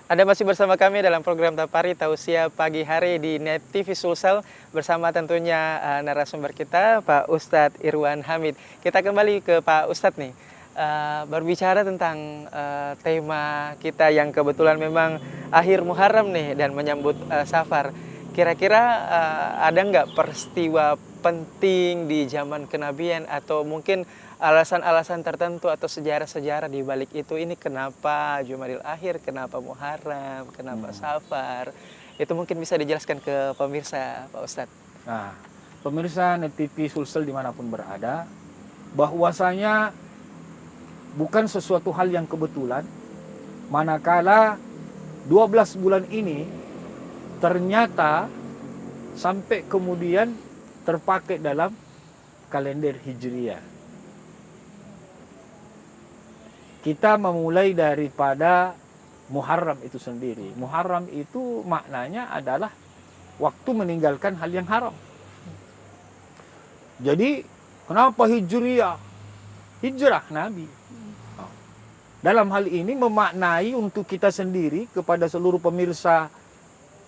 Anda masih bersama kami dalam program Tapari Tausiah Pagi Hari di Net TV Sulsel bersama tentunya narasumber kita Pak Ustadz Irwan Hamid. Kita kembali ke Pak Ustadz nih, berbicara tentang tema kita yang kebetulan memang akhir Muharram nih dan menyambut Safar. Kira-kira ada nggak peristiwa penting di zaman kenabian atau mungkin alasan-alasan tertentu atau sejarah-sejarah di balik itu, ini kenapa Jumadil Akhir, kenapa Muharram, kenapa Safar, itu mungkin bisa dijelaskan ke pemirsa Pak Ustadz. Nah, pemirsa Net TV Sulsel dimanapun berada, bahwasanya bukan sesuatu hal yang kebetulan manakala 12 bulan ini ternyata sampai kemudian terpakai dalam kalender Hijriah. Kita memulai daripada Muharram itu sendiri. Muharram itu maknanya adalah waktu meninggalkan hal yang haram. Jadi, kenapa Hijriah? Hijrah Nabi. Dalam hal ini memaknai untuk kita sendiri, kepada seluruh pemirsa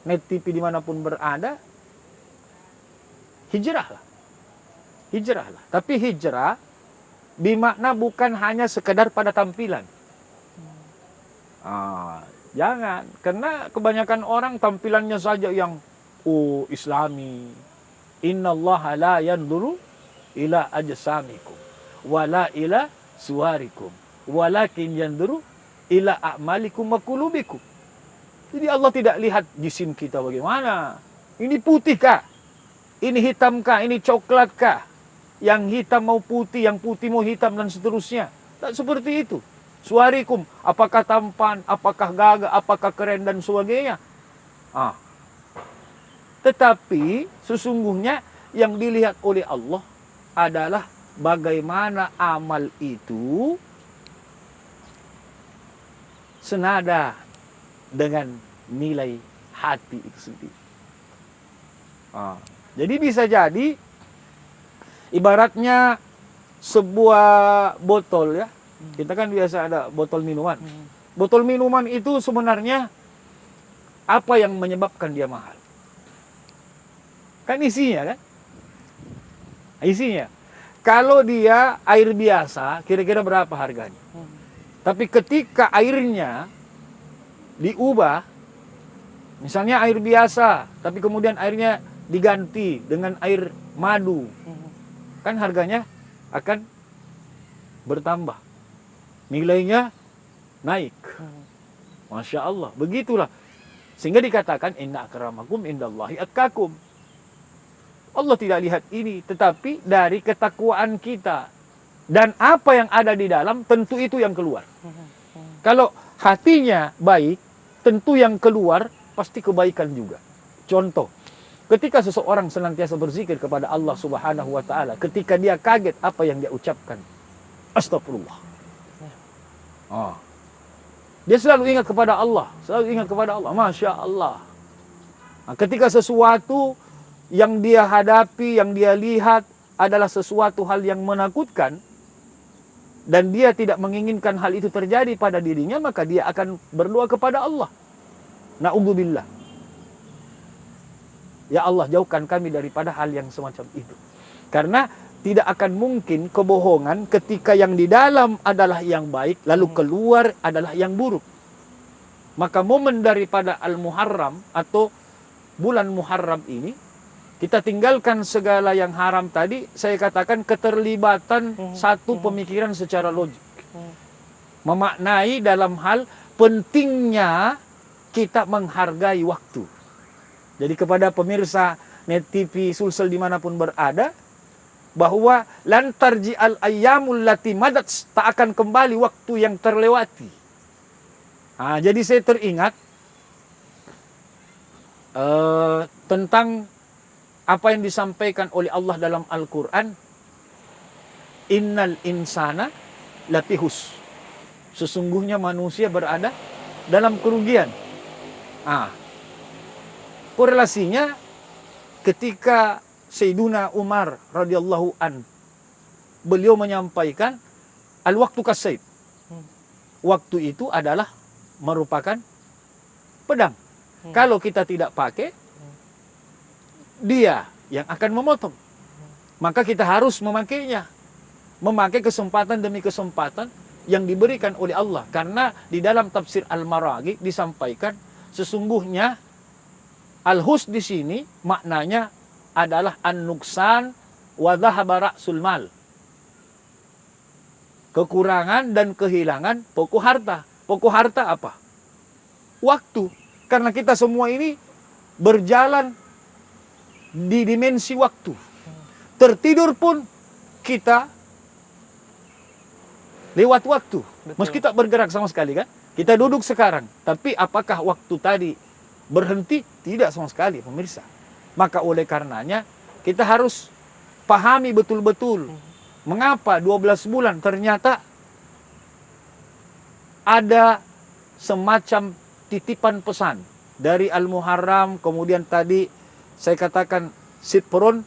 Net TV dimanapun berada, hijrahlah. Hijrahlah. Tapi hijrah bermakna bukan hanya sekedar pada tampilan. Jangan, karena kebanyakan orang tampilannya saja yang Islami. Innallaha la yanzuru ila ajsamikum wala ila suwarikum walakin yanzuru ila a'malikum wa qulubikum. Jadi Allah tidak lihat jisim kita bagaimana. Ini putih kah? Ini hitam kah? Ini coklat kah? Yang hitam mau putih, yang putih mau hitam, dan seterusnya. Tak seperti itu. Suarikum, apakah tampan, apakah gagah, apakah keren, dan sebagainya. Tetapi sesungguhnya yang dilihat oleh Allah adalah bagaimana amal itu senada dengan nilai hati itu sendiri. Jadi bisa jadi ibaratnya sebuah botol, ya. Kita kan biasa ada botol minuman. Botol minuman itu sebenarnya apa yang menyebabkan dia mahal? Kan isinya, kan? Isinya. Kalau dia air biasa, kira-kira berapa harganya? Tapi ketika airnya diubah, misalnya air biasa, tapi kemudian airnya diganti dengan air madu, kan harganya akan bertambah, nilainya naik. Masya Allah, begitulah. Sehingga dikatakan inna akramakum indallahi atqakum. Allah tidak lihat ini, tetapi dari ketakwaan kita dan apa yang ada di dalam, tentu itu yang keluar. Kalau hatinya baik, tentu yang keluar pasti kebaikan juga. Contoh, ketika seseorang senantiasa berzikir kepada Allah Subhanahu wa taala, ketika dia kaget apa yang dia ucapkan, astagfirullah. Dia selalu ingat kepada Allah, selalu ingat kepada Allah. Masya Allah. Ketika sesuatu yang dia hadapi, yang dia lihat adalah sesuatu hal yang menakutkan, dan dia tidak menginginkan hal itu terjadi pada dirinya, maka dia akan berdoa kepada Allah. Na'udzubillah. Ya Allah, jauhkan kami daripada hal yang semacam itu. Karena tidak akan mungkin kebohongan ketika yang di dalam adalah yang baik, lalu keluar adalah yang buruk. Maka momen daripada Al-Muharram atau bulan Muharram ini, kita tinggalkan segala yang haram tadi. Saya katakan keterlibatan satu pemikiran secara logik. Memaknai dalam hal pentingnya kita menghargai waktu. Jadi kepada pemirsa Net TV Sulsel dimanapun berada, bahwa lantarji al ayyamul lati madat, tak akan kembali waktu yang terlewati. Jadi saya teringat tentang apa yang disampaikan oleh Allah dalam Al-Quran. Innal insana latihus. Sesungguhnya manusia berada dalam kerugian. Korelasinya ketika Sayyiduna Umar radhiyallahu an, beliau menyampaikan al-waktu kasayf. Waktu itu adalah merupakan pedang. Kalau kita tidak pakai, dia yang akan memotong. Maka kita harus memakainya. Memakai kesempatan demi kesempatan yang diberikan oleh Allah. Karena di dalam tafsir Al-Maraghi disampaikan sesungguhnya al-hus di sini maknanya adalah an-nuksan wa dhahaba ra'sul mal. Kekurangan dan kehilangan pokok harta. Pokok harta apa? Waktu. Karena kita semua ini berjalan di dimensi waktu. Tertidur pun kita lewat waktu. Meski tak bergerak sama sekali kan. Kita duduk sekarang. Tapi apakah waktu tadi berhenti? Tidak sama sekali pemirsa. Maka oleh karenanya kita harus pahami betul-betul. Mengapa 12 bulan ternyata ada semacam titipan pesan dari Al-Muharram, kemudian tadi saya katakan Sitpron,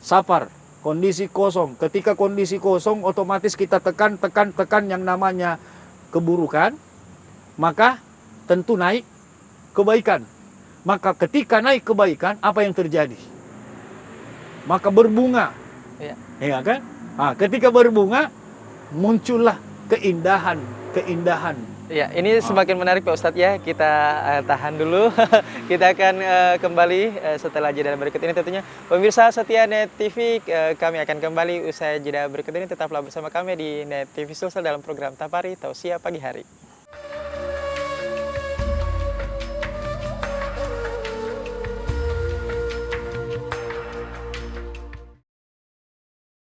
Safar, kondisi kosong. Ketika kondisi kosong, otomatis kita tekan yang namanya keburukan, maka tentu naik kebaikan. Maka ketika naik kebaikan, apa yang terjadi? Maka berbunga. Ya kan? Nah, ketika berbunga, muncullah keindahan. Ya, ini semakin menarik Pak Ustadz ya. Kita tahan dulu. Kita akan kembali setelah jeda berikut ini tentunya. Pemirsa setia Net TV, kami akan kembali usai jeda berikut ini. Tetaplah bersama kami di Net TV Sulsel dalam program Tapari Tausiah Pagi Hari.